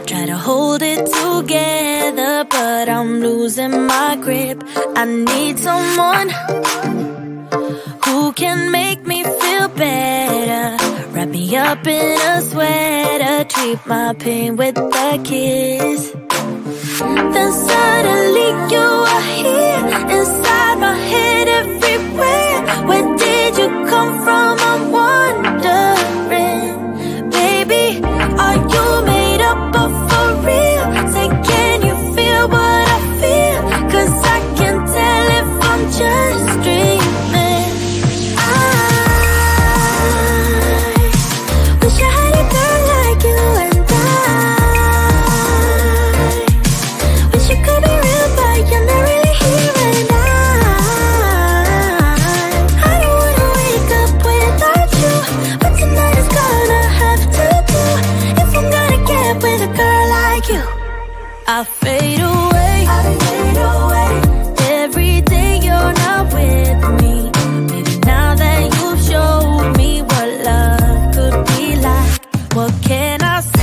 Try to hold it together, but I'm losing my grip. I need someone who can make me feel better. Wrap me up in a sweater, treat my pain with a kiss. Then suddenly you are here, inside my head everywhere. Where did you come from? I'm wondering. Baby, are you made up of for real? Say, can you feel what I feel? 'Cause I can tell if I'm just dreaming. I wish I had a girl like you, and I wish you could be real, but you're not really here. And I don't wanna wake up without you, but tonight is gonna have to do. If I'm gonna get with a girl like you, I fade away. Every day you're not with me. Maybe now that you've showed me what love could be like, what can I say?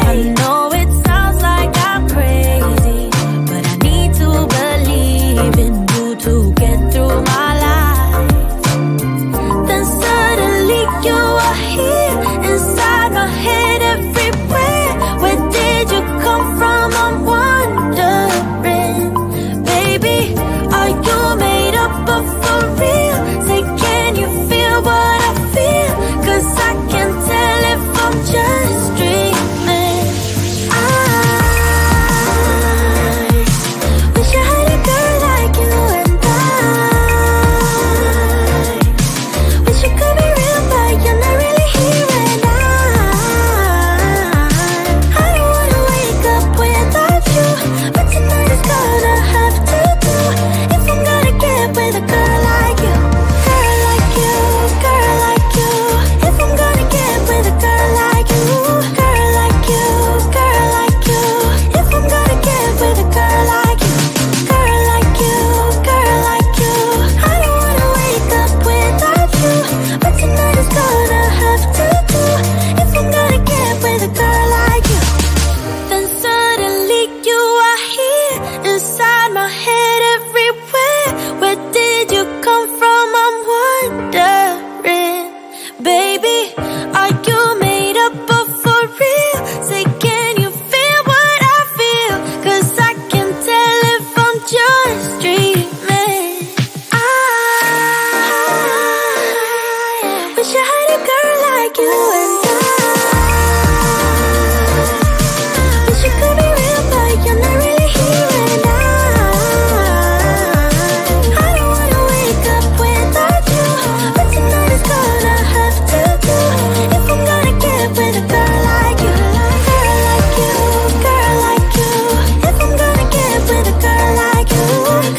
I know it sounds like I'm crazy, but I need to believe in you to get through my life. Then suddenly you are here, inside my head everywhere. Where did you come from? I'm wondering. Baby, are you made up of for real? Say, can you feel what I feel? 'Cause I can tell if I'm just dreaming. I wish I had a girl like you, and I wish you could be real, but you're not really here. And I don't wanna wake up without you, but tonight is gonna have to do. If I'm gonna get with a girl like you, girl like you, girl like you. If I'm gonna get with a girl like you, girl like you, girl like you. If I'm gonna get with a girl like you, girl like you, girl like you. I don't wanna wake up without you, but tonight is gonna have to do. If I'm gonna get with a girl like you. Then suddenly you are here, inside my head everywhere. Where did you come from? I'm wondering. Baby, are you made up of for real? Say, can you feel what I feel? 'Cause I can tell if I'm just dreaming. I wish I had a girl like you, and I wish you could be real, but you're not really here. And I don't wanna wake up without you, but tonight is gonna have to do. If I'm gonna get with a girl like you, girl like you, girl like you. If I'm gonna get with a girl like you,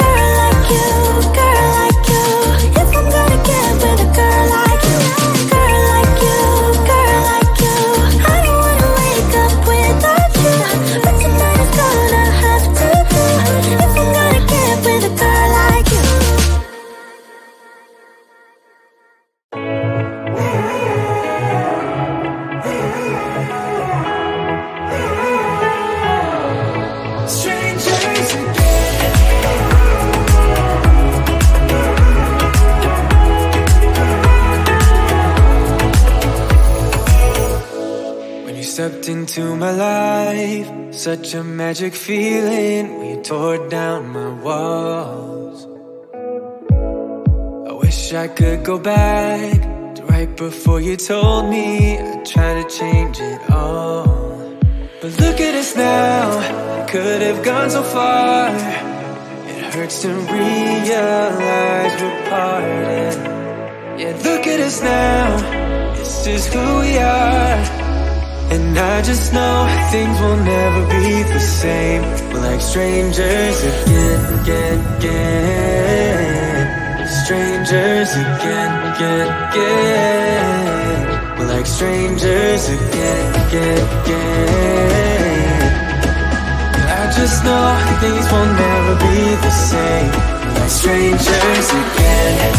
girl like you, girl like you. If I'm gonna get with a girl like you, girl like you, girl like you. I don't wanna wake up without you, but tonight is gonna have to do. If I'm gonna get with a girl like you. Strangers when you stepped into my life, such a magic feeling when you tore down my walls. I wish I could go back to right before you told me I'd try to change it all. But look at us now, we could have gone so far. It hurts to realize we're parted. Yeah, look at us now, this is who we are. And I just know things will never be the same. We're like strangers again, again, again. Strangers again, again, again. We're like strangers again, again, again. I just know things will never be the same. We're like strangers again.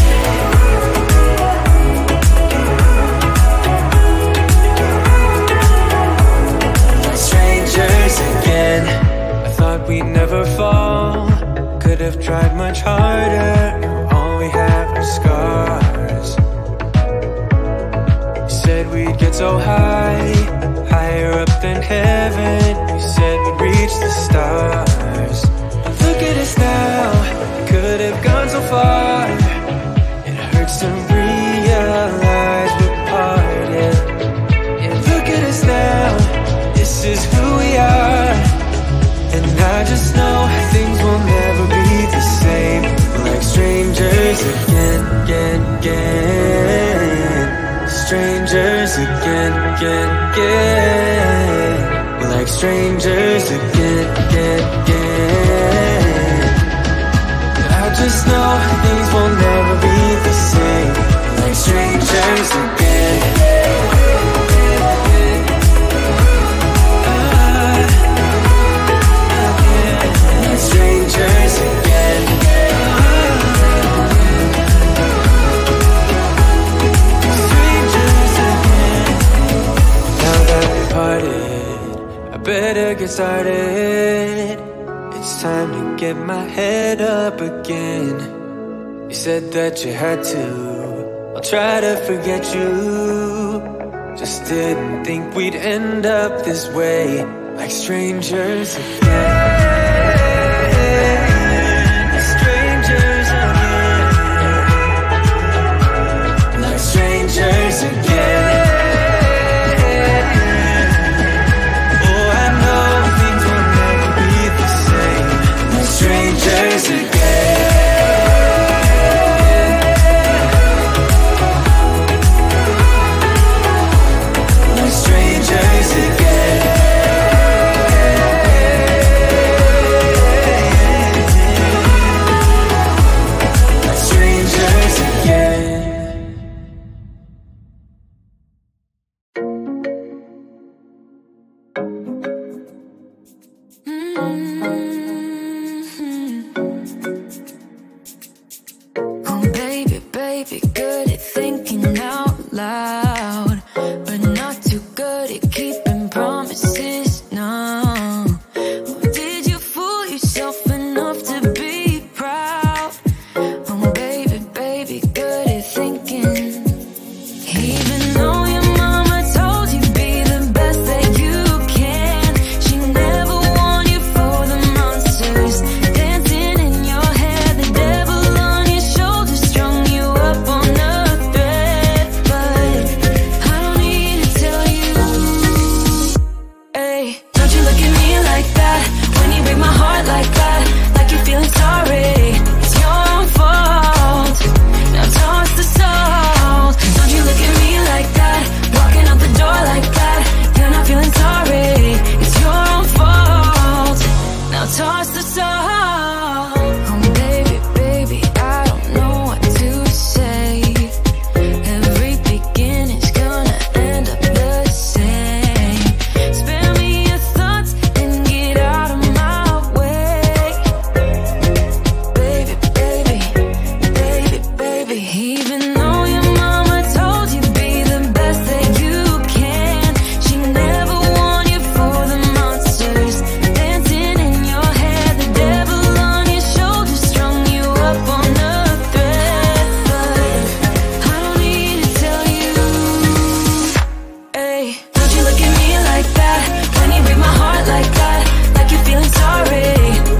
we'd never fall. Could have tried much harder. Now all we have are scars. You said we'd get so high, higher up than heaven. You said we'd reach the stars. But look at us now, could have gone so far. It hurts to realize we're parted. Yeah, look at us now, this is who we are. And I just know things will never be the same. We're like strangers again, again, again. Strangers again, again, again. We're like strangers again, again, again. I just know things will never be the same. We're like strangers again. Strangers again. Strangers again. Now that we've parted, I better get started. It's time to get my head up again. You said that you had to, I'll try to forget you. Just didn't think we'd end up this way, like strangers again. Strangers again. Oh, I know things will never be the same. Like strangers again. Like strangers again. Like strangers again. Baby, good at thinking out loud, but not too good at keeping promises, no. Did you fool yourself enough to be proud? Oh baby, good at thinking. Even though your mama told you be the best that you can, she never warned you for the monsters dancing in your head, the devil on your shoulder strung you up on a thread. But I don't need to tell you, hey, don't you look at me like that, when you break my heart like that, like you're feeling sorry. It's your own fault, now toss the salt. Don't you look at me like that, walking out the door like that, you're not feeling sorry. It's your own fault, now toss the salt. Oh baby, I don't know what to say. Every beginning's gonna end up the same. Spare me your thoughts and get out of my way. Baby, even though your mama told you be the best that you can, she never warned you for the monsters dancing in your head, the devil on your shoulder strung you up on a thread. But I don't need to tell you, hey, don't you look at me like that, when you break my heart like that, like you're feeling sorry.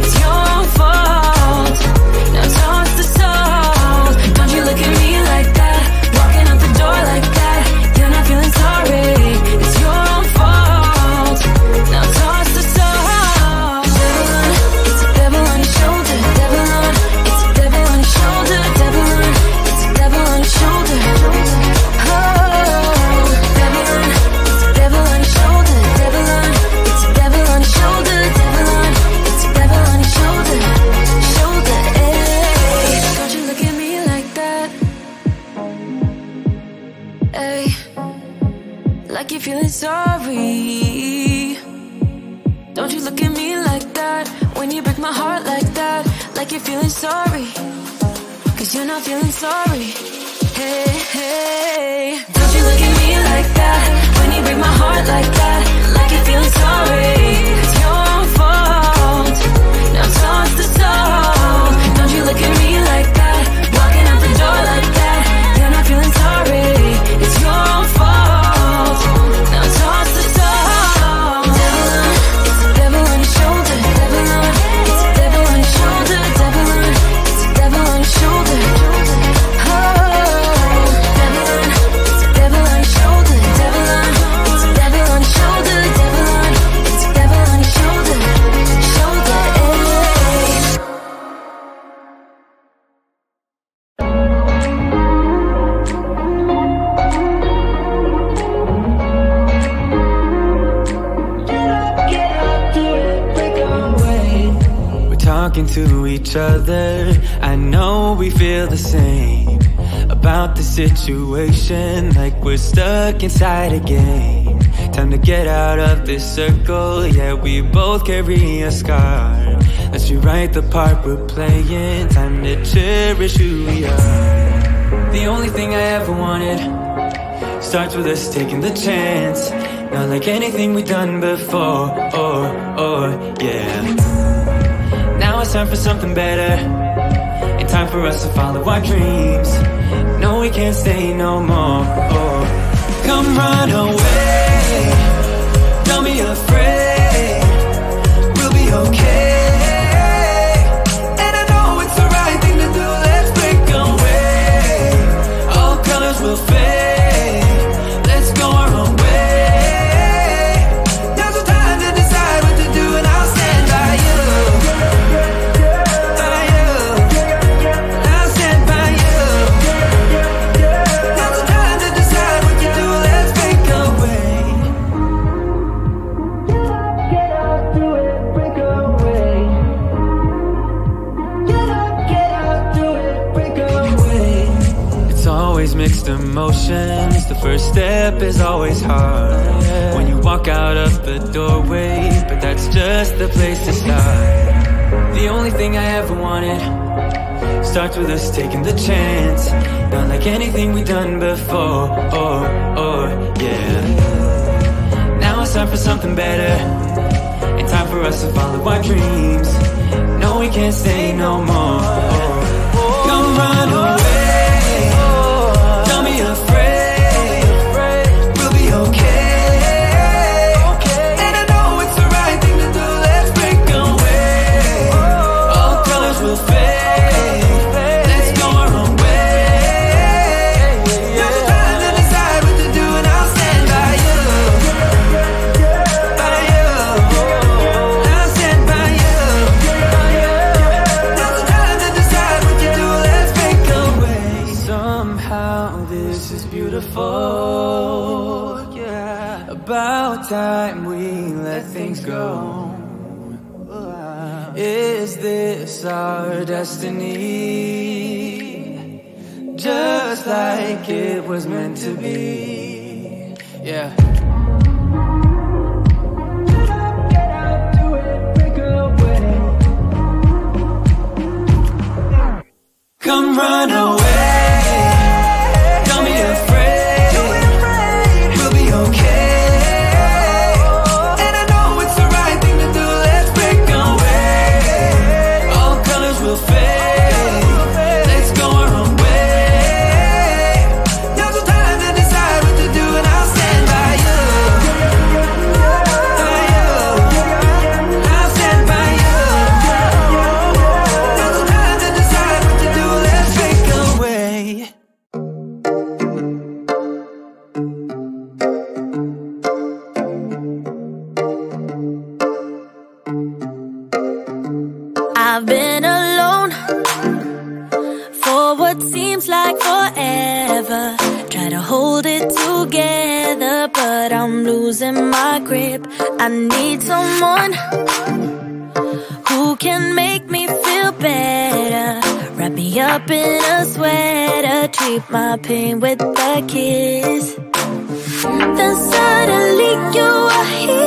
It's your own fault, now toss the salt. Don't you look at me like that, walking out the door like that, you're not feeling sorry. It's your own fault, now toss the salt. It's a devil on your shoulder, devil on, it's a devil on your shoulder, devil on, it's a devil on your shoulder. Oh, devil on, it's a devil on your shoulder, devil on, it's a devil on your shoulder, devil on, it's a devil on your shoulder, shoulder. Hey, don't you look at me like that, hey, like you're feeling sorry. Don't you look at me like that, when you break my heart like that, like you're feeling sorry. 'Cause you're not feeling sorry. Hey, don't you look at me like that, when you break my heart like that, like you're feeling sorry. It's your own fault, talking to each other. I know we feel the same about the situation, like we're stuck inside a game. Time to get out of this circle, yeah, we both carry a scar. Let's rewrite the part we're playing, time to cherish who we are. The only thing I ever wanted starts with us taking the chance. Not like anything we've done before, yeah. Now it's time for something better, and time for us to follow our dreams. No, we can't stay no more. Come run away, don't be afraid, we'll be okay. And I know it's the right thing to do, let's break away. All colors will fade, let's go our own way. Now's the time to decide what to do, and I'll stand by you. By you, I'll stand by you. Now's the time to decide what to do, let's break away. Get up, do it, break away. Get up, do it, break away. It's always mixed emotions, the first step is always hard. When you walk out of the doorway, but that's just the place to start. The only thing I ever wanted starts with us taking the chance. Not like anything we've done before, yeah. Now it's time for something better, and time for us to follow our dreams. No, we can't stay no more. Come run away, don't be afraid, we'll be okay. And I know it's the right thing to do, let's break away. All colors will fade, let's go our own way. Now's the time to decide what to do, and I'll stand by you. By you, I'll stand by you. Now's the time to decide what to do, let's break away. Somehow this is beautiful, yeah. About time we let things go. Is this our destiny? Just like it was meant to be, yeah. Get out, do it, break away. Come run away, don't be afraid, we'll be okay. And I know it's the right thing to do, let's break away. All colors will fade, let's go our own way. Now's the time to decide what to do, and I'll stand by you. By you, I'll stand by you. Now's the time to decide what to do, let's break away. I've been alone for what seems like forever. Try to hold it together, but I'm losing my grip. I need someone who can make me feel better. Wrap me up in a sweater, treat my pain with a kiss. Then suddenly you are here.